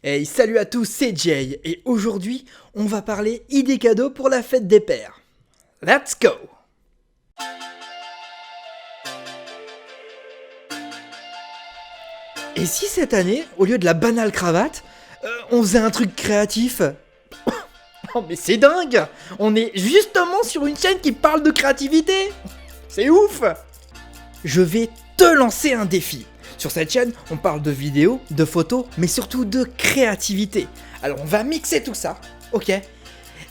Hey, salut à tous, c'est Jay, et aujourd'hui, on va parler idées cadeaux pour la fête des pères. Let's go! Et si cette année, au lieu de la banale cravate, on faisait un truc créatif? Oh mais c'est dingue! On est justement sur une chaîne qui parle de créativité! C'est ouf! Je vais te lancer un défi. Sur cette chaîne, on parle de vidéos, de photos, mais surtout de créativité. Alors on va mixer tout ça, ok?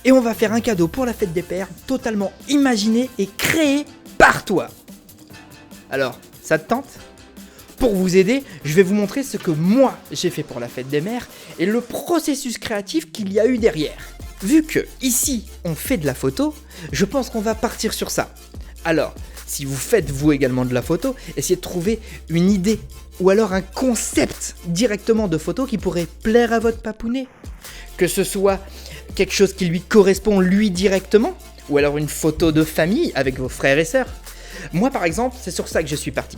Et on va faire un cadeau pour la fête des pères, totalement imaginé et créé par toi. Alors, ça te tente? Pour vous aider, je vais vous montrer ce que moi j'ai fait pour la fête des mères et le processus créatif qu'il y a eu derrière. Vu que ici on fait de la photo, je pense qu'on va partir sur ça. Alors, si vous faites vous également de la photo, essayez de trouver une idée ou alors un concept directement de photo qui pourrait plaire à votre papounet. Que ce soit quelque chose qui lui correspond lui directement, ou alors une photo de famille avec vos frères et sœurs. Moi par exemple, c'est sur ça que je suis parti.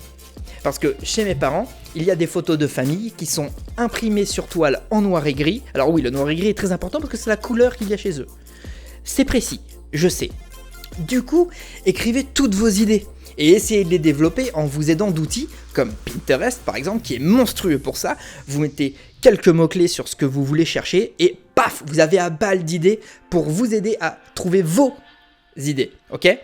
Parce que chez mes parents, il y a des photos de famille qui sont imprimées sur toile en noir et gris. Alors oui, le noir et gris est très important parce que c'est la couleur qu'il y a chez eux. C'est précis, je sais. Du coup, écrivez toutes vos idées et essayez de les développer en vous aidant d'outils comme Pinterest par exemple, qui est monstrueux pour ça. Vous mettez quelques mots-clés sur ce que vous voulez chercher et paf, vous avez à balle d'idées pour vous aider à trouver vos idées, ok ?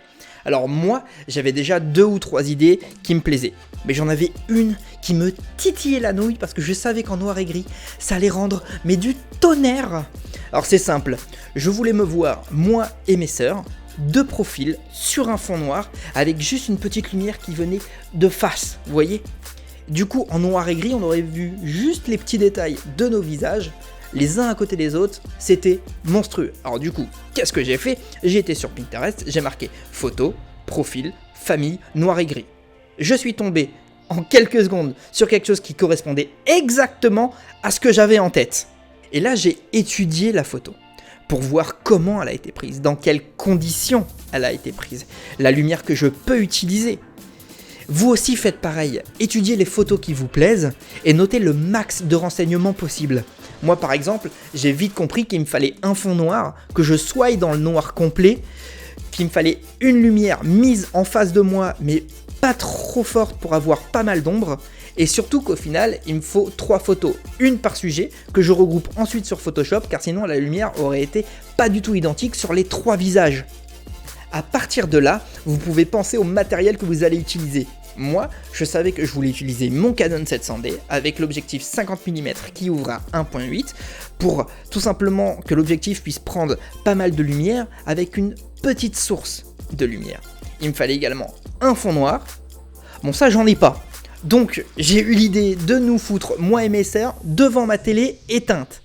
Alors moi, j'avais déjà 2 ou 3 idées qui me plaisaient, mais j'en avais une qui me titillait la nouille parce que je savais qu'en noir et gris, ça allait rendre mais du tonnerre. Alors c'est simple, je voulais me voir, moi et mes sœurs, de profil sur un fond noir avec juste une petite lumière qui venait de face, vous voyez ? Du coup, en noir et gris, on aurait vu juste les petits détails de nos visages, les uns à côté des autres, c'était monstrueux. Alors du coup, qu'est-ce que j'ai fait ? J'ai été sur Pinterest, j'ai marqué photo, profil, famille, noir et gris. Je suis tombé en quelques secondes sur quelque chose qui correspondait exactement à ce que j'avais en tête. Et là, j'ai étudié la photo pour voir comment elle a été prise, dans quelles conditions elle a été prise, la lumière que je peux utiliser. Vous aussi faites pareil, étudiez les photos qui vous plaisent et notez le max de renseignements possible. Moi par exemple, j'ai vite compris qu'il me fallait un fond noir, que je sois dans le noir complet, qu'il me fallait une lumière mise en face de moi mais pas trop forte pour avoir pas mal d'ombre, et surtout qu'au final, il me faut 3 photos, une par sujet, que je regroupe ensuite sur Photoshop, car sinon la lumière aurait été pas du tout identique sur les 3 visages. À partir de là, vous pouvez penser au matériel que vous allez utiliser. Moi, je savais que je voulais utiliser mon Canon 700D avec l'objectif 50 mm qui ouvre à 1.8 pour tout simplement que l'objectif puisse prendre pas mal de lumière avec une petite source de lumière. Il me fallait également un fond noir. Bon, ça j'en ai pas. Donc j'ai eu l'idée de nous foutre, moi et mes sœurs, devant ma télé éteinte.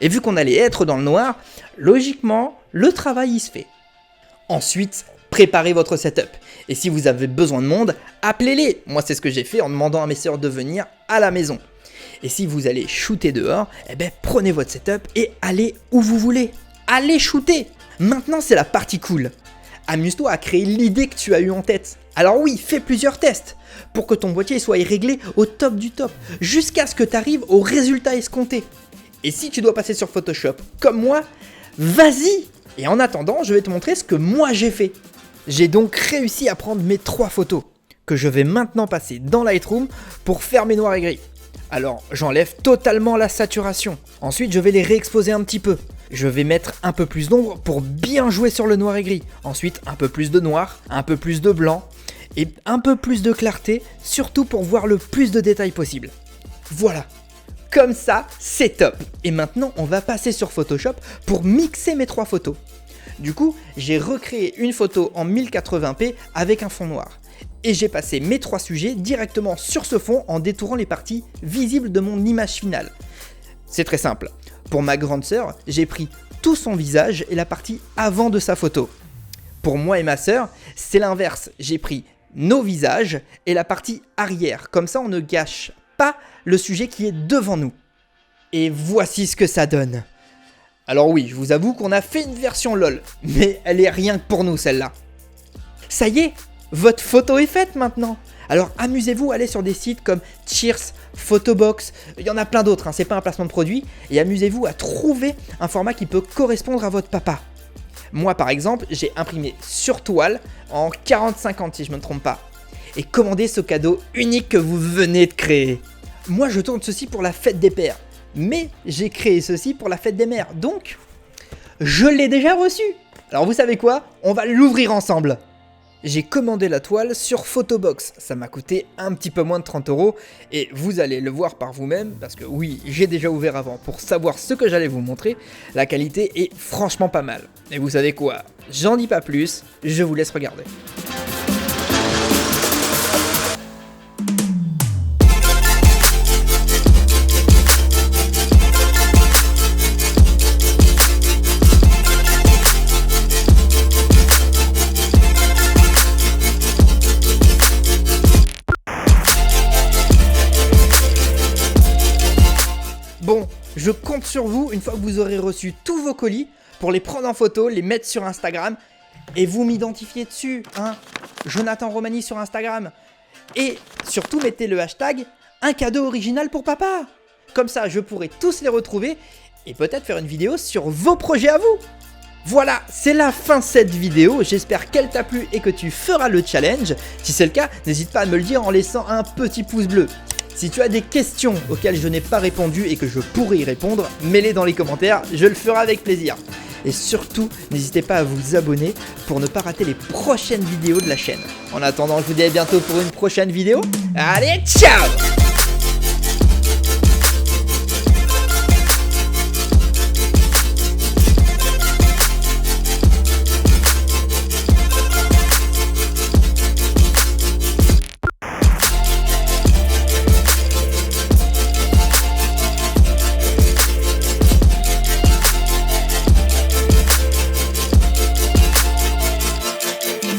Et vu qu'on allait être dans le noir, logiquement, le travail il se fait. Ensuite, préparez votre setup. Et si vous avez besoin de monde, appelez-les. Moi c'est ce que j'ai fait en demandant à mes sœurs de venir à la maison. Et si vous allez shooter dehors, prenez votre setup et allez où vous voulez. Allez shooter. Maintenant c'est la partie cool. Amuse-toi à créer l'idée que tu as eue en tête. Alors oui, fais plusieurs tests pour que ton boîtier soit réglé au top du top, jusqu'à ce que tu arrives au résultat escompté. Et si tu dois passer sur Photoshop comme moi, vas-y. Et en attendant, je vais te montrer ce que moi j'ai fait. J'ai donc réussi à prendre mes 3 photos, que je vais maintenant passer dans Lightroom pour faire mes noirs et gris. Alors, j'enlève totalement la saturation. Ensuite, je vais les réexposer un petit peu. Je vais mettre un peu plus d'ombre pour bien jouer sur le noir et gris. Ensuite, un peu plus de noir, un peu plus de blanc et un peu plus de clarté, surtout pour voir le plus de détails possible. Voilà. Comme ça, c'est top. Et maintenant, on va passer sur Photoshop pour mixer mes 3 photos. Du coup, j'ai recréé une photo en 1080p avec un fond noir. Et j'ai passé mes 3 sujets directement sur ce fond en détourant les parties visibles de mon image finale. C'est très simple. Pour ma grande sœur, j'ai pris tout son visage et la partie avant de sa photo. Pour moi et ma sœur, c'est l'inverse. J'ai pris nos visages et la partie arrière. Comme ça, on ne gâche pas le sujet qui est devant nous. Et voici ce que ça donne. Alors oui, je vous avoue qu'on a fait une version LOL, mais elle est rien que pour nous celle-là. Ça y est, votre photo est faite maintenant. Alors amusez-vous à aller sur des sites comme Cheers, Photobox, il y en a plein d'autres, hein, c'est pas un placement de produit, et amusez-vous à trouver un format qui peut correspondre à votre papa. Moi par exemple, j'ai imprimé sur toile en 40-50 si je me trompe pas, et commandé ce cadeau unique que vous venez de créer. Moi je tourne ceci pour la fête des pères, mais j'ai créé ceci pour la fête des mères, donc je l'ai déjà reçu. Alors vous savez quoi? On va l'ouvrir ensemble. J'ai commandé la toile sur Photobox, ça m'a coûté un petit peu moins de 30 € et vous allez le voir par vous-même parce que oui, j'ai déjà ouvert avant pour savoir ce que j'allais vous montrer, la qualité est franchement pas mal. Et vous savez quoi? J'en dis pas plus, je vous laisse regarder. Bon, je compte sur vous une fois que vous aurez reçu tous vos colis pour les prendre en photo, les mettre sur Instagram et vous m'identifiez dessus, hein, Jonathan Romani sur Instagram. Et surtout mettez le hashtag un cadeau original pour papa. Comme ça, je pourrai tous les retrouver et peut-être faire une vidéo sur vos projets à vous. Voilà, c'est la fin de cette vidéo, j'espère qu'elle t'a plu et que tu feras le challenge. Si c'est le cas, n'hésite pas à me le dire en laissant un petit pouce bleu. Si tu as des questions auxquelles je n'ai pas répondu et que je pourrais y répondre, mets-les dans les commentaires, je le ferai avec plaisir. Et surtout, n'hésitez pas à vous abonner pour ne pas rater les prochaines vidéos de la chaîne. En attendant, je vous dis à bientôt pour une prochaine vidéo. Allez, ciao!